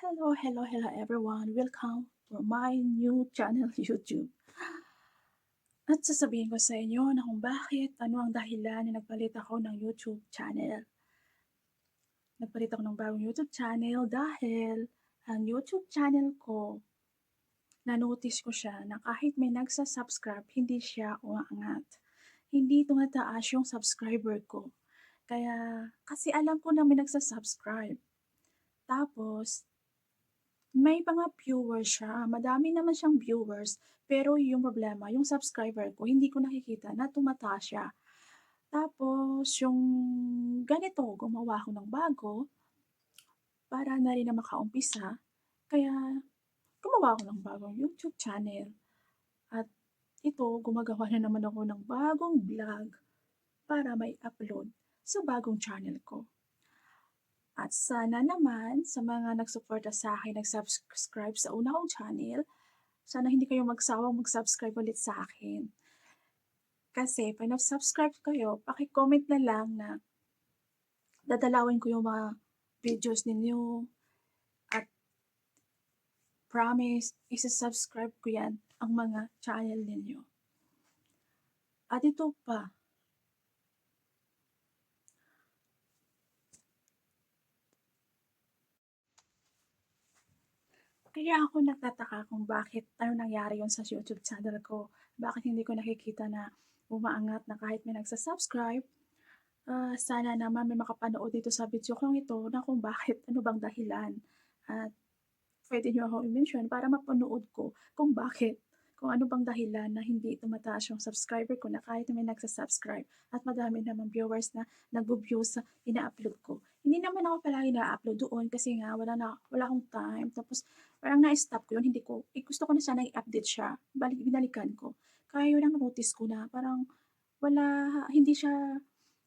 Hello everyone. Welcome to my new channel YouTube. At sasabihin ko sa inyo na kung bakit, ano ang dahilan na nagpalit ako ng YouTube channel. Nagpalit ako ng bagong YouTube channel dahil ang YouTube channel ko, na-notice ko siya na kahit may nagsa-subscribe, hindi siya umaangat. Hindi tumataas yung subscriber ko. Kaya, kasi alam ko na may nagsa-subscribe. Tapos, may mga viewers siya, madami naman siyang viewers, pero yung problema, yung subscriber ko hindi ko nakikita na tumataas siya. Tapos yung ganito, gumawa ako ng bago para na rin na makaumpisa, kaya gumawa ako ng bagong YouTube channel at ito gumagawa na naman ako ng bagong vlog para mai-upload sa bagong channel ko. At sana naman sa mga nagsuporta sa akin, nag-subscribe sa una kong channel, sana hindi kayo magsawang mag-subscribe ulit sa akin. Kasi 'pag nag-subscribe kayo, paki-comment na lang na dadalawin ko yung mga videos ninyo at promise isa-subscribe ko 'yan ang mga channel ninyo. At ito pa, kaya ako nagtataka kung bakit ano nangyari yun sa YouTube channel ko. Bakit hindi ko nakikita na umaangat na kahit may nagsa-subscribe. Sana naman may makapanood dito sa video kong ito na kung bakit, ano bang dahilan at puwede niyo akong i-mention para mapanood ko kung bakit, kung ano bang dahilan na hindi tumataas yung subscriber ko na kahit na may nagsa-subscribe at madami namang viewers na nagvo-view sa ina-upload ko. Hindi naman ako palagi na-a-upload doon kasi nga wala akong time tapos parang na-stop ko yun, hindi ko gusto ko na sanang i-update siya, binalikan ko. Kaya yun ang notice ko na parang wala hindi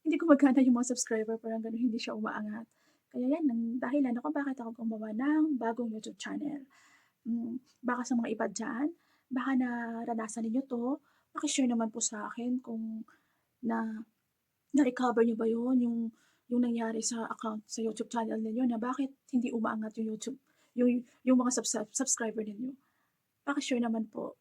gumagana yung mga subscriber, parang gano'n, hindi siya umaangat. Kaya 'yan ang dahilan kung bakit ako gumawa ng bagong YouTube channel. Baka sa mga iba diyan, baka naranasan ninyo 'to, paki-share naman po sa akin kung na na-recover niyo ba 'yun, yung nangyari sa account sa YouTube channel ninyo na bakit hindi umaangat yung YouTube yung mga subscriber ninyo. Paki-share naman po.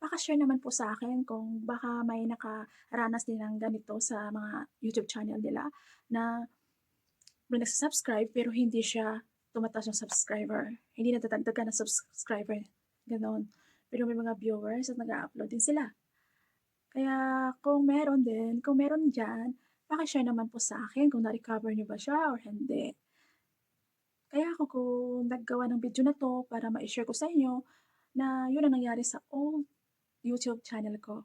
Paki-share naman po sa akin kung baka may nakaranas din ng ganito sa mga YouTube channel nila na may nagsa-subscribe pero hindi siya tumataas yung subscriber, hindi nadadagdagan ng subscriber, gano'n. Pero may mga viewers at nag-a-upload din sila. Kaya kung meron diyan, paki-share naman po sa akin kung na-recover niyo ba siya or hindi. Kaya ako kung naggawa ng video na 'to para mai-share ko sa inyo na 'yun ang nangyari sa old YouTube channel ko.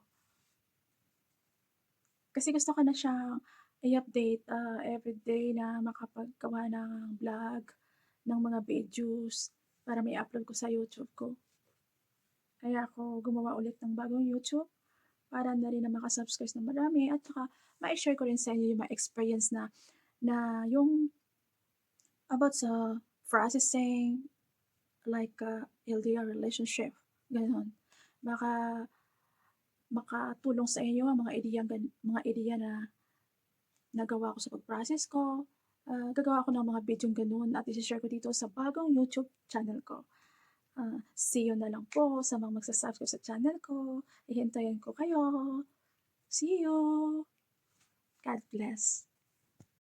Kasi gusto ko na siyang i-update, everyday na makapaggawa ng vlog, ng mga videos para mai-upload ko sa YouTube ko. Kaya ako gumawa ulit ng bagong YouTube para na rin na maka-subscribe ng marami at saka mai-share ko rin sa inyo yung mga experience na na yung about sa processing, like, LDR relationship, gano'n. Baka makatulong sa inyo ang mga ideya na nagawa ko sa pag-process ko, gagawa ako ng mga bidyong gano'n at ise-share ko dito sa bagong YouTube channel ko. See you na lang po sa mga magsa-subscribe sa channel ko, hihintayin ko kayo. See you! God bless.